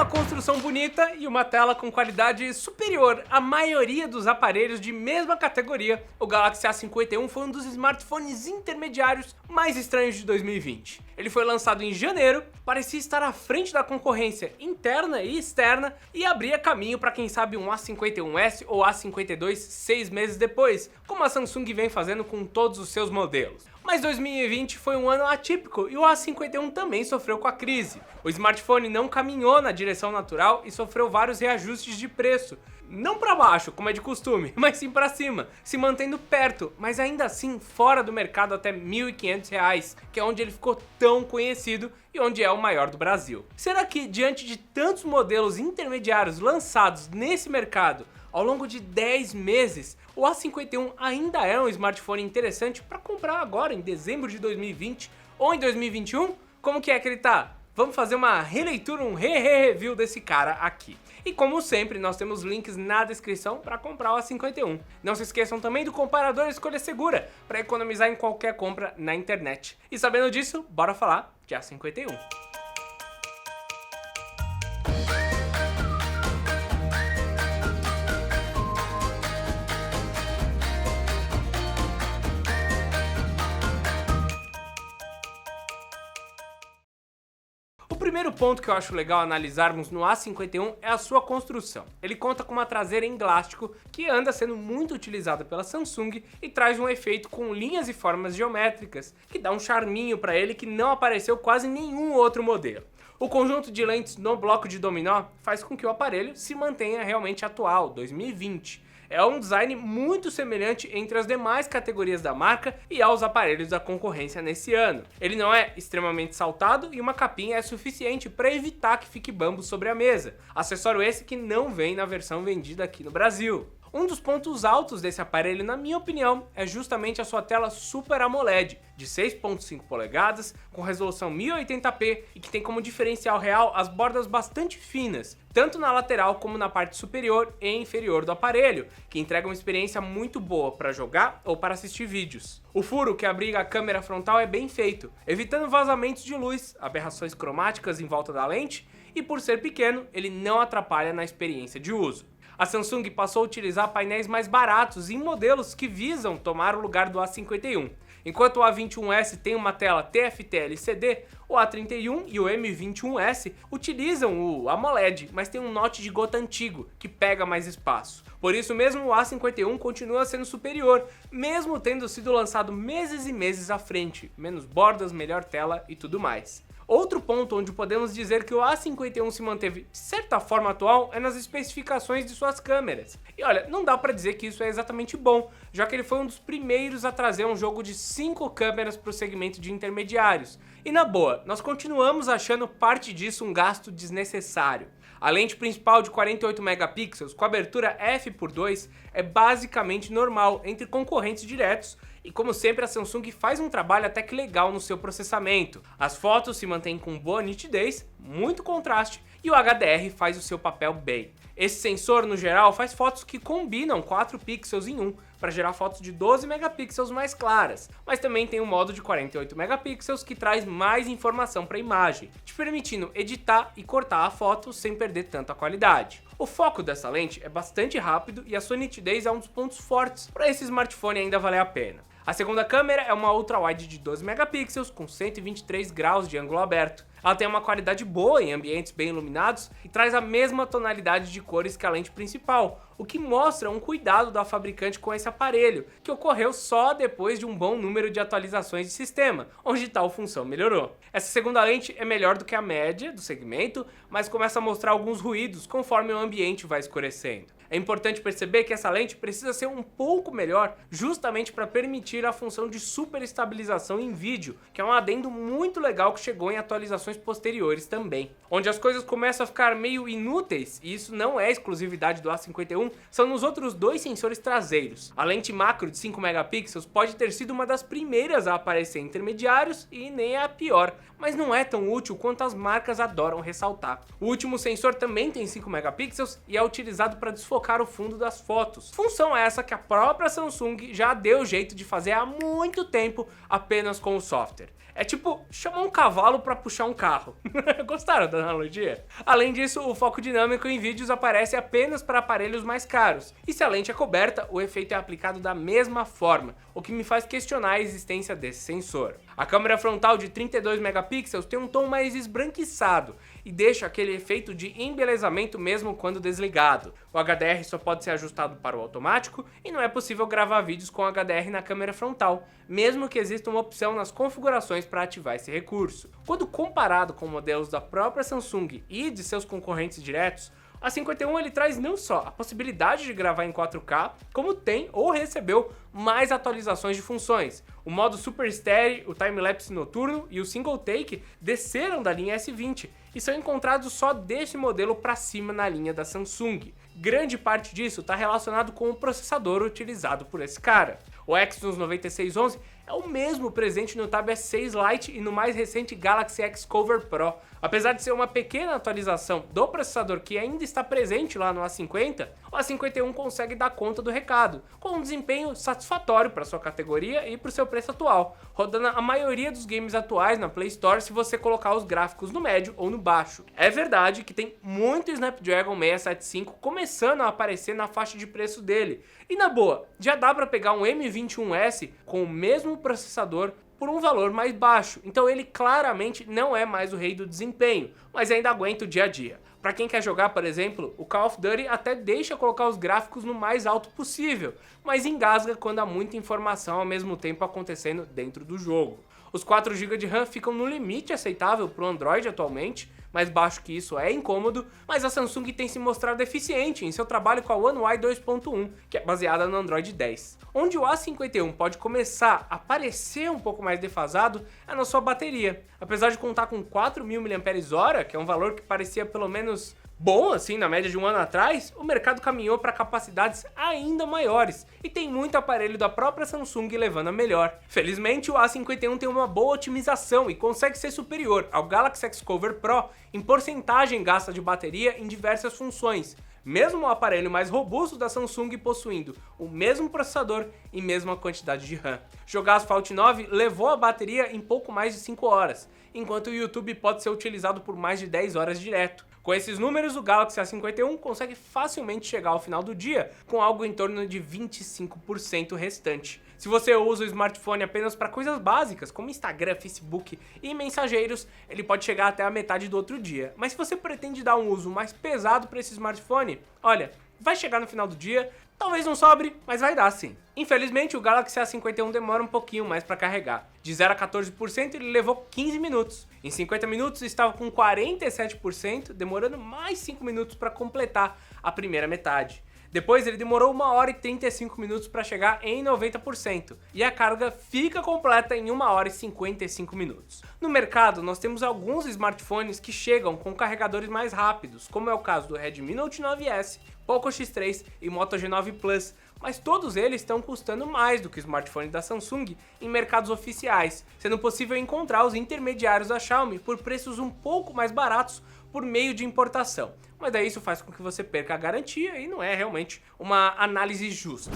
uma construção bonita e uma tela com qualidade superior à maioria dos aparelhos de mesma categoria, o Galaxy A51 foi um dos smartphones intermediários mais estranhos de 2020. Ele foi lançado em janeiro, parecia estar à frente da concorrência interna e externa e abria caminho para quem sabe um A51s ou A52 6 meses depois, como a Samsung vem fazendo com todos os seus modelos. Mas 2020 foi um ano atípico e o A51 também sofreu com a crise. O smartphone não caminhou na direção natural e sofreu vários reajustes de preço. Não para baixo, como é de costume, mas sim para cima, se mantendo perto, mas ainda assim fora do mercado até R$ 1.500, que é onde ele ficou tão conhecido e onde é o maior do Brasil. Será que, diante de tantos modelos intermediários lançados nesse mercado, ao longo de 10 meses, o A51 ainda é um smartphone interessante para comprar agora em dezembro de 2020 ou em 2021? Como que é que ele tá? Vamos fazer uma releitura, um review desse cara aqui. E como sempre, nós temos links na descrição para comprar o A51. Não se esqueçam também do comparador Escolha Segura, para economizar em qualquer compra na internet. E sabendo disso, bora falar de A51. O primeiro ponto que eu acho legal analisarmos no A51 é a sua construção. Ele conta com uma traseira em plástico que anda sendo muito utilizada pela Samsung e traz um efeito com linhas e formas geométricas, que dá um charminho para ele que não apareceu quase em nenhum outro modelo. O conjunto de lentes no bloco de dominó faz com que o aparelho se mantenha realmente atual, 2020. É um design muito semelhante entre as demais categorias da marca e aos aparelhos da concorrência nesse ano. Ele não é extremamente saltado e uma capinha é suficiente para evitar que fique bambo sobre a mesa. Acessório esse que não vem na versão vendida aqui no Brasil. Um dos pontos altos desse aparelho, na minha opinião, é justamente a sua tela Super AMOLED de 6.5 polegadas, com resolução 1080p e que tem como diferencial real as bordas bastante finas, tanto na lateral como na parte superior e inferior do aparelho, que entrega uma experiência muito boa para jogar ou para assistir vídeos. O furo que abriga a câmera frontal é bem feito, evitando vazamentos de luz, aberrações cromáticas em volta da lente, e por ser pequeno, ele não atrapalha na experiência de uso. A Samsung passou a utilizar painéis mais baratos em modelos que visam tomar o lugar do A51. Enquanto o A21s tem uma tela TFT LCD, o A31 e o M21s utilizam o AMOLED, mas tem um notch de gota antigo, que pega mais espaço. Por isso mesmo o A51 continua sendo superior, mesmo tendo sido lançado meses e meses à frente, menos bordas, melhor tela e tudo mais. Outro ponto onde podemos dizer que o A51 se manteve de certa forma atual é nas especificações de suas câmeras. E olha, não dá pra dizer que isso é exatamente bom, já que ele foi um dos primeiros a trazer um jogo de 5 câmeras para o segmento de intermediários. E na boa, nós continuamos achando parte disso um gasto desnecessário. A lente principal de 48 megapixels com abertura f/2 é basicamente normal entre concorrentes diretos e como sempre a Samsung faz um trabalho até que legal no seu processamento. As fotos se mantêm com boa nitidez, muito contraste e o HDR faz o seu papel bem. Esse sensor no geral faz fotos que combinam 4 pixels em 1 para gerar fotos de 12 megapixels mais claras, mas também tem um modo de 48 megapixels que traz mais informação para a imagem, te permitindo editar e cortar a foto sem perder tanta qualidade. O foco dessa lente é bastante rápido e a sua nitidez é um dos pontos fortes para esse smartphone ainda valer a pena. A segunda câmera é uma ultra-wide de 12 megapixels com 123 graus de ângulo aberto. Ela tem uma qualidade boa em ambientes bem iluminados e traz a mesma tonalidade de cores que a lente principal, o que mostra um cuidado da fabricante com esse aparelho, que ocorreu só depois de um bom número de atualizações de sistema, onde tal função melhorou. Essa segunda lente é melhor do que a média do segmento, mas começa a mostrar alguns ruídos conforme o ambiente vai escurecendo. É importante perceber que essa lente precisa ser um pouco melhor justamente para permitir a função de super estabilização em vídeo, que é um adendo muito legal que chegou em atualizações posteriores também. Onde as coisas começam a ficar meio inúteis, e isso não é exclusividade do A51, são nos outros dois sensores traseiros. A lente macro de 5 megapixels pode ter sido uma das primeiras a aparecer em intermediários e nem é a pior, mas não é tão útil quanto as marcas adoram ressaltar. O último sensor também tem 5 megapixels e é utilizado para desfocar deslocar o fundo das fotos. Função essa que a própria Samsung já deu jeito de fazer há muito tempo apenas com o software. É tipo chamar um cavalo para puxar um carro. Gostaram da analogia? Além disso, o foco dinâmico em vídeos aparece apenas para aparelhos mais caros. E se a lente é coberta, o efeito é aplicado da mesma forma, o que me faz questionar a existência desse sensor. A câmera frontal de 32 megapixels tem um tom mais esbranquiçado e deixa aquele efeito de embelezamento mesmo quando desligado. O HDR só pode ser ajustado para o automático e não é possível gravar vídeos com HDR na câmera frontal, mesmo que exista uma opção nas configurações para ativar esse recurso. Quando comparado com modelos da própria Samsung e de seus concorrentes diretos, a 51 ele traz não só a possibilidade de gravar em 4K, como tem ou recebeu mais atualizações de funções. O modo Super Stereo, o time-lapse noturno e o Single Take desceram da linha S20 e são encontrados só desse modelo para cima na linha da Samsung. Grande parte disso está relacionado com o processador utilizado por esse cara. O Exynos 9611 é o mesmo presente no Tab S6 Lite e no mais recente Galaxy X Cover Pro. Apesar de ser uma pequena atualização do processador que ainda está presente lá no A50, o A51 consegue dar conta do recado, com um desempenho satisfatório para sua categoria e para o seu preço atual, rodando a maioria dos games atuais na Play Store se você colocar os gráficos no médio ou no baixo. É verdade que tem muito Snapdragon 675 começando a aparecer na faixa de preço dele, e na boa, já dá para pegar um M21S com o mesmo processador por um valor mais baixo, então ele claramente não é mais o rei do desempenho, mas ainda aguenta o dia a dia. Para quem quer jogar, por exemplo, o Call of Duty até deixa colocar os gráficos no mais alto possível, mas engasga quando há muita informação ao mesmo tempo acontecendo dentro do jogo. Os 4 GB de RAM ficam no limite aceitável para o Android atualmente, mais baixo que isso é incômodo, mas a Samsung tem se mostrado eficiente em seu trabalho com a One UI 2.1, que é baseada no Android 10. Onde o A51 pode começar a parecer um pouco mais defasado é na sua bateria. Apesar de contar com 4.000 mAh, que é um valor que parecia pelo menos bom assim na média de um ano atrás, o mercado caminhou para capacidades ainda maiores e tem muito aparelho da própria Samsung levando a melhor. Felizmente o A51 tem uma boa otimização e consegue ser superior ao Galaxy X Cover Pro em porcentagem gasta de bateria em diversas funções, mesmo o aparelho mais robusto da Samsung possuindo o mesmo processador e mesma quantidade de RAM. Jogar Asphalt 9 levou a bateria em pouco mais de 5 horas, enquanto o YouTube pode ser utilizado por mais de 10 horas direto. Com esses números, o Galaxy A51 consegue facilmente chegar ao final do dia com algo em torno de 25% restante. Se você usa o smartphone apenas para coisas básicas, como Instagram, Facebook e mensageiros, ele pode chegar até a metade do outro dia. Mas se você pretende dar um uso mais pesado para esse smartphone, olha, vai chegar no final do dia, talvez não sobre, mas vai dar sim. Infelizmente, o Galaxy A51 demora um pouquinho mais para carregar. De 0 a 14% ele levou 15 minutos. Em 50 minutos estava com 47%, demorando mais 5 minutos para completar a primeira metade. Depois ele demorou 1 hora e 35 minutos para chegar em 90%, e a carga fica completa em 1 hora e 55 minutos. No mercado, nós temos alguns smartphones que chegam com carregadores mais rápidos, como é o caso do Redmi Note 9S, Poco X3 e Moto G9 Plus, mas todos eles estão custando mais do que o smartphone da Samsung em mercados oficiais, sendo possível encontrar os intermediários da Xiaomi por preços um pouco mais baratos por meio de importação. Mas daí isso faz com que você perca a garantia e não é realmente uma análise justa.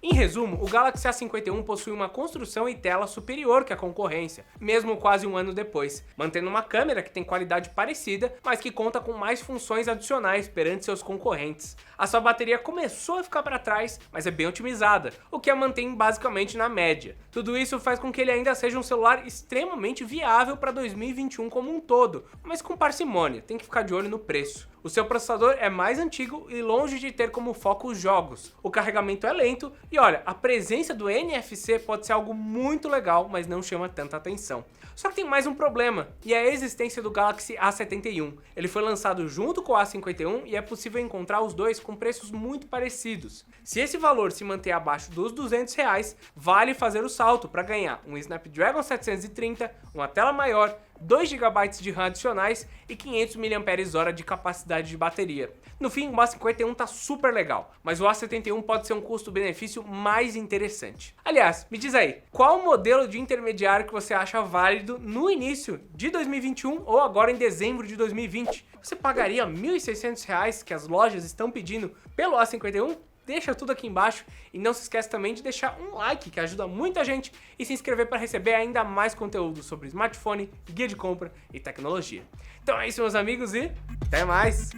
Em resumo, o Galaxy A51 possui uma construção e tela superior que a concorrência, mesmo quase um ano depois, mantendo uma câmera que tem qualidade parecida, mas que conta com mais funções adicionais perante seus concorrentes. A sua bateria começou a ficar para trás, mas é bem otimizada, o que a mantém basicamente na média. Tudo isso faz com que ele ainda seja um celular extremamente viável para 2021 como um todo, mas com parcimônia, tem que ficar de olho no preço. O seu processador é mais antigo e longe de ter como foco os jogos. O carregamento é lento e olha, a presença do NFC pode ser algo muito legal, mas não chama tanta atenção. Só que tem mais um problema, e é a existência do Galaxy A71. Ele foi lançado junto com o A51 e é possível encontrar os dois com preços muito parecidos. Se esse valor se manter abaixo dos R$200, vale fazer o salto para ganhar um Snapdragon 730, uma tela maior, 2 GB de RAM adicionais e 500 mAh de capacidade de bateria. No fim, o A51 tá super legal, mas o A71 pode ser um custo-benefício mais interessante. Aliás, me diz aí, qual modelo de intermediário que você acha válido no início de 2021 ou agora em dezembro de 2020? Você pagaria R$ 1.600 que as lojas estão pedindo pelo A51? Deixa tudo aqui embaixo e não se esquece também de deixar um like, que ajuda muita gente, e se inscrever para receber ainda mais conteúdo sobre smartphone, guia de compra e tecnologia. Então é isso, meus amigos, e até mais!